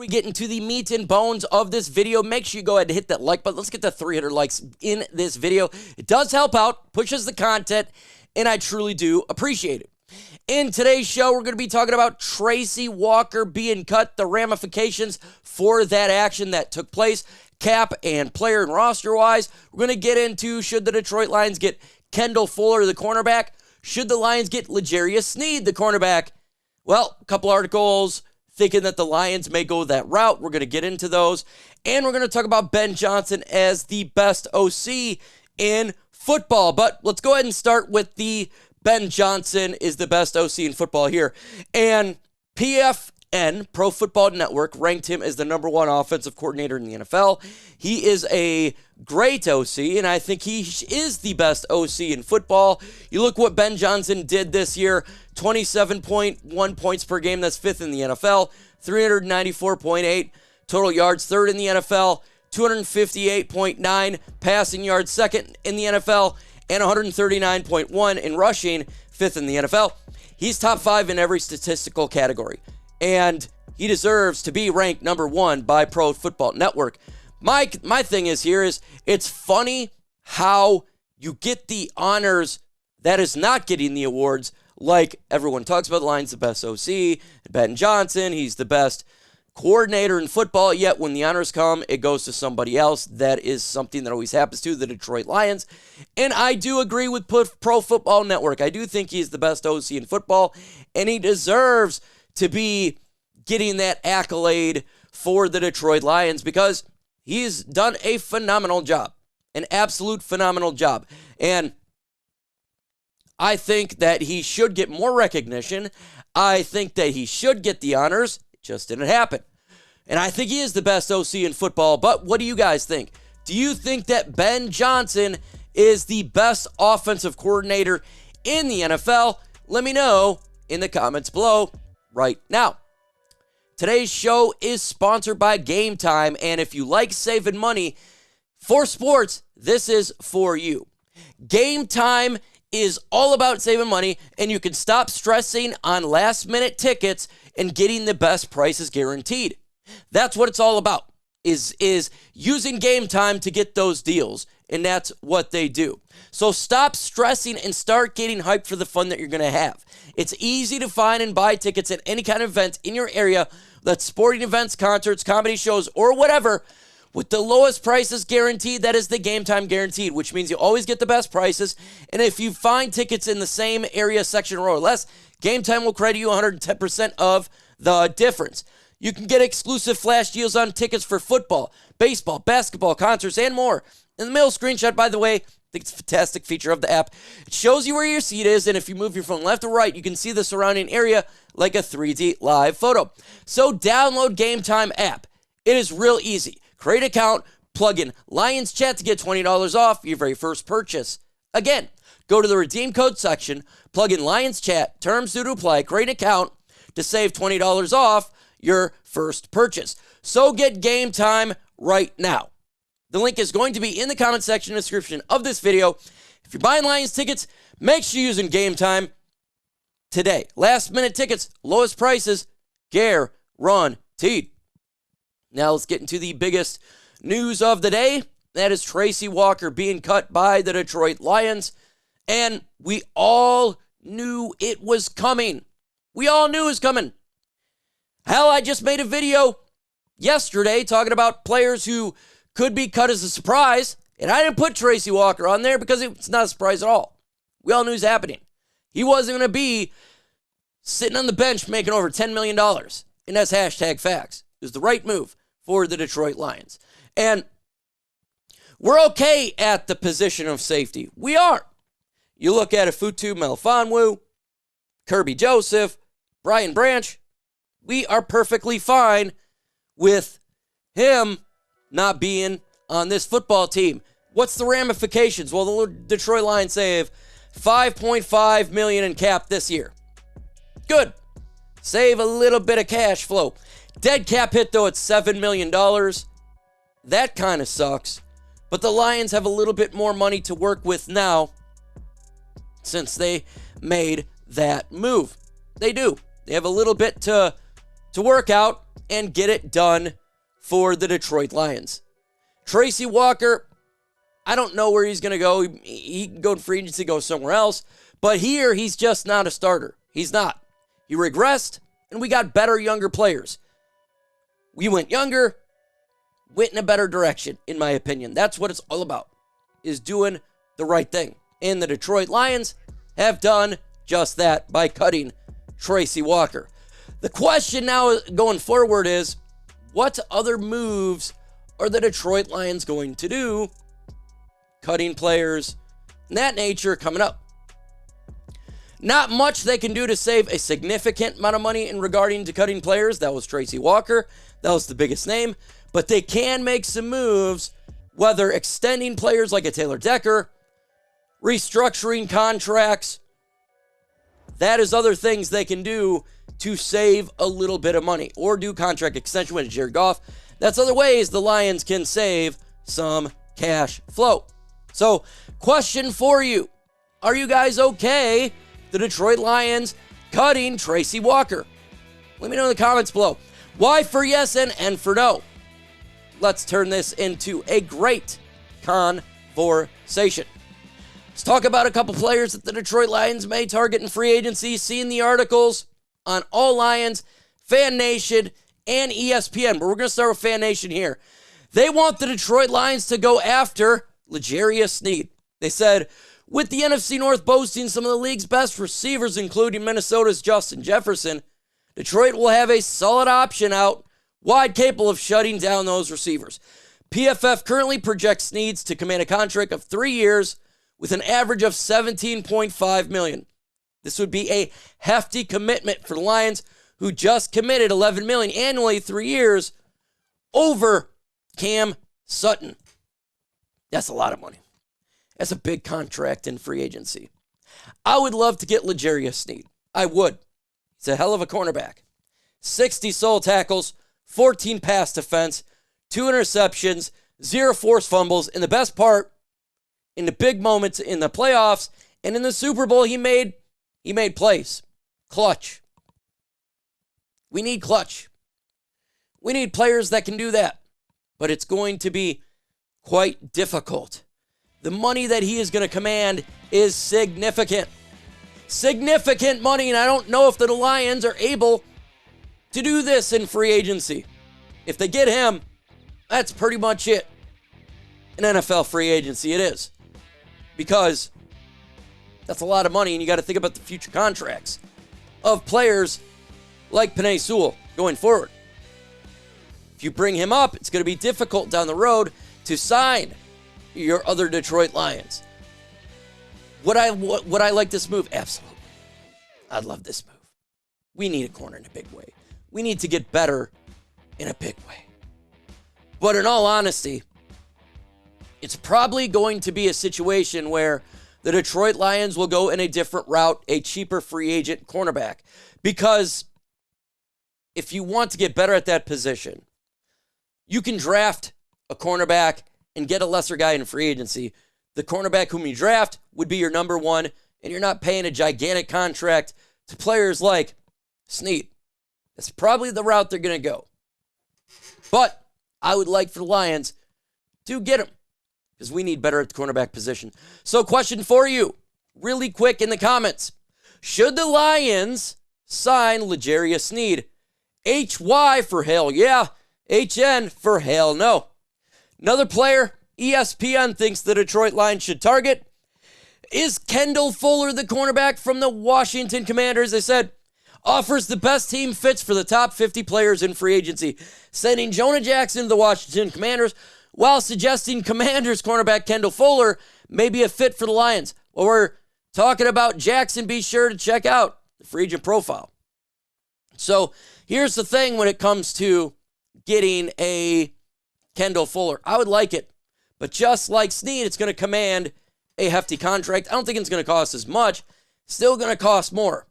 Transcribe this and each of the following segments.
we get into the meat and bones of this video, make sure you go ahead and hit that like button. Let's get to 300 likes in this video. It does help out, pushes the content, and I truly do appreciate it. In today's show, we're going to be talking about Tracy Walker being cut, the ramifications for that action that took place, cap and player and roster-wise. We're going to get into, should the Detroit Lions get Kendall Fuller, the cornerback? Should the Lions get Sneed, the cornerback? Well, a couple articles thinking that the Lions may go that route. We're going to get into those. And we're going to talk about Ben Johnson as the best OC in football. But let's go ahead and start with the Ben Johnson is the best OC in football here. And PFN, Pro Football Network, ranked him as the #1 offensive coordinator in the NFL. He is a great OC, and I think he is the best OC in football. You look what Ben Johnson did this year, 27.1 points per game. That's 5th in the NFL. 394.8 total yards, 3rd in the NFL. 258.9 passing yards, 2nd in the NFL. And 139.1 in rushing, 5th in the NFL. He's top 5 in every statistical category. And he deserves to be ranked #1 by Pro Football Network. My thing is here is it's funny how you get the honors that is not getting the awards. Like everyone talks about the Lions, the best OC, Ben Johnson, he's the best coordinator in football, yet when the honors come, it goes to somebody else. That is something that always happens to the Detroit Lions. And I do agree with Pro Football Network. I do think he's the best OC in football, and he deserves to be getting that accolade for the Detroit Lions because he's done a phenomenal job, an absolute phenomenal job. And I think that he should get more recognition. I think that he should get the honors. Just didn't happen. And I think he is the best OC in football. But what do you guys think? Do you think that Ben Johnson is the best offensive coordinator in the NFL? Let me know in the comments below right now. Today's show is sponsored by Game Time. And if you like saving money for sports, this is for you. Game Time is all about saving money, and you can stop stressing on last-minute tickets and getting the best prices guaranteed. That's what it's all about, is using Game Time to get those deals, and that's what they do. So stop stressing and start getting hyped for the fun that you're going to have. It's easy to find and buy tickets at any kind of event in your area, that's sporting events, concerts, comedy shows, or whatever, with the lowest prices guaranteed. That is the Game Time guaranteed, which means you always get the best prices. And if you find tickets in the same area, section, row, or less, Game Time will credit you 110% of the difference. You can get exclusive flash deals on tickets for football, baseball, basketball, concerts, and more. In the middle screenshot, by the way, I think it's a fantastic feature of the app. It shows you where your seat is, and if you move your phone left or right, you can see the surrounding area like a 3D live photo. So download Game Time app. It is real easy. Create an account, plug in Lions Chat to get $20 off your very first purchase. Again, go to the redeem code section, plug in Lions Chat, terms do apply, create an account to save $20 off your first purchase. So get Game Time right now. The link is going to be in the comment section description of this video. If you're buying Lions tickets, make sure you're using Game Time today. Last minute tickets, lowest prices, guaranteed. Now let's get into the biggest news of the day. That is Tracy Walker being cut by the Detroit Lions. And we all knew it was coming. We all knew it was coming. Hell, I just made a video yesterday talking about players who could be cut as a surprise. And I didn't put Tracy Walker on there because it's not a surprise at all. We all knew it was happening. He wasn't going to be sitting on the bench making over $10 million. And that's hashtag facts. It was the right move for the Detroit Lions. And we're okay at the position of safety. We are. You look at Afutu Melifonwu, Kirby Joseph, Brian Branch, we are perfectly fine with him not being on this football team. What's the ramifications? Well, the Detroit Lions save $5.5 million in cap this year. Good. Save a little bit of cash flow. Dead cap hit, though, at $7 million. That kind of sucks. But the Lions have a little bit more money to work with now since they made that move. They do. They have a little bit to work out. and get it done for the Detroit Lions. Tracy Walker, I don't know where he's going to go. He can go to free agency, go somewhere else. But here, he's just not a starter. He's not. He regressed, and we got better, younger players. We went younger, went in a better direction, in my opinion. That's what it's all about, is doing the right thing. And the Detroit Lions have done just that by cutting Tracy Walker. The question now going forward is, what other moves are the Detroit Lions going to do? Cutting players and that nature coming up. Not much they can do to save a significant amount of money in regarding to cutting players. That was Tracy Walker. That was the biggest name. But they can make some moves, whether extending players like a Taylor Decker, restructuring contracts. That is other things they can do to save a little bit of money, or do contract extension with Jared Goff. That's other ways the Lions can save some cash flow. So, question for you. Are you guys okay, the Detroit Lions cutting Tracy Walker? Let me know in the comments below. Y for yes and N for no. Let's turn this into a great conversation. Let's talk about a couple players that the Detroit Lions may target in free agency. Seeing the articles on All Lions, Fan Nation, and ESPN. But we're going to start with Fan Nation here. They want the Detroit Lions to go after Sneed. They said, with the NFC North boasting some of the league's best receivers, including Minnesota's Justin Jefferson, Detroit will have a solid option out wide capable of shutting down those receivers. PFF currently projects Sneed to command a contract of 3 years with an average of $17.5 million. This would be a hefty commitment for the Lions, who just committed $11 million annually 3 years over Cam Sutton. That's a lot of money. That's a big contract in free agency. I would love to get Sneed. I would. He's a hell of a cornerback. 60 solo tackles, 14 pass defense, 2 interceptions, 0 forced fumbles. And the best part, in the big moments in the playoffs and in the Super Bowl, he made plays. Clutch. We need clutch. We need players that can do that. But it's going to be quite difficult. The money that he is going to command is significant. Significant money, and I don't know if the Lions are able to do this in free agency. If they get him, that's pretty much it. In NFL free agency, it is. Because that's a lot of money, and you got to think about the future contracts of players like Penei Sewell going forward. If you bring him up, it's going to be difficult down the road to sign your other Detroit Lions. Would I like this move? Absolutely. I'd love this move. We need a corner in a big way. We need to get better in a big way. But in all honesty, it's probably going to be a situation where the Detroit Lions will go in a different route, a cheaper free agent cornerback. Because if you want to get better at that position, you can draft a cornerback and get a lesser guy in free agency. The cornerback whom you draft would be your number one, and you're not paying a gigantic contract to players like Sneed. That's probably the route they're going to go. But I would like for the Lions to get him, because we need better at the cornerback position. So question for you, really quick in the comments. Should the Lions sign Sneed? HY for hell yeah. HN for hell no. Another player ESPN thinks the Detroit Lions should target is Kendall Fuller, the cornerback from the Washington Commanders. They said, offers the best team fits for the top 50 players in free agency, sending Jonah Jackson to the Washington Commanders, while suggesting Commanders cornerback Kendall Fuller may be a fit for the Lions. While we're talking about Jackson, be sure to check out the free agent profile. So here's the thing when it comes to getting a Kendall Fuller. I would like it, but just like Sneed, it's going to command a hefty contract. I don't think it's going to cost as much. Still going to cost more.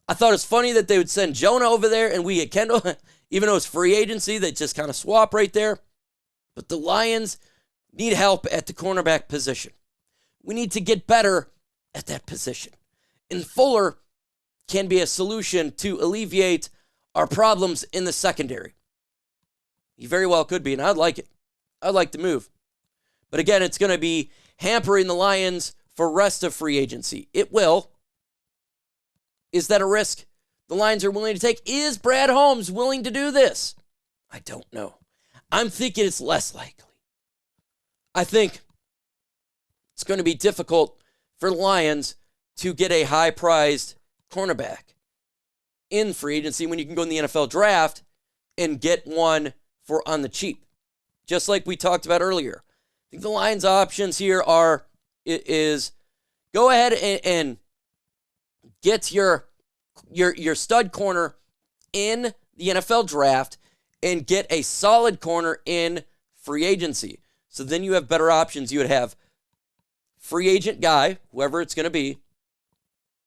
I thought it's funny that they would send Jonah over there and we get Kendall, even though it's free agency, they just kind of swap right there. But the Lions need help at the cornerback position. We need to get better at that position. And Fuller can be a solution to alleviate are problems in the secondary. He very well could be, and I'd like it. I'd like the move. But again, it's going to be hampering the Lions for rest of free agency. It will. Is that a risk the Lions are willing to take? Is Brad Holmes willing to do this? I don't know. I'm thinking it's less likely. I think it's going to be difficult for the Lions to get a high-priced cornerback in free agency when you can go in the NFL draft and get one for on the cheap. Just like we talked about earlier. I think the Lions' options here is go ahead and get your stud corner in the NFL draft and get a solid corner in free agency. So then you have better options. You would have free agent guy, whoever it's going to be.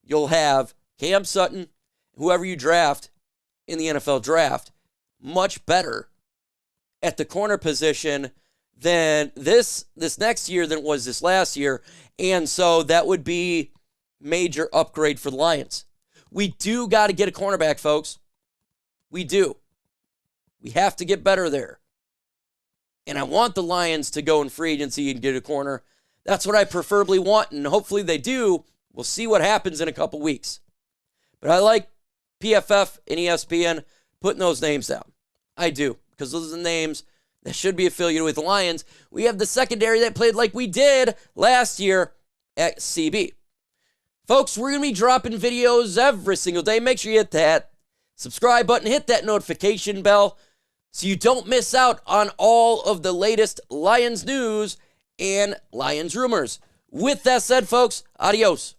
You'll have Cam Sutton, whoever you draft in the NFL draft, much better at the corner position than this next year than it was this last year. And so that would be major upgrade for the Lions. We do got to get a cornerback, folks. We do. We have to get better there. And I want the Lions to go in free agency and get a corner. That's what I preferably want, and hopefully they do. We'll see what happens in a couple weeks. But I like PFF and ESPN putting those names down. I do, because those are the names that should be affiliated with the Lions. We have the secondary that played like we did last year at CB. Folks, we're going to be dropping videos every single day. Make sure you hit that subscribe button, hit that notification bell so you don't miss out on all of the latest Lions news and Lions rumors. With that said, folks, adios.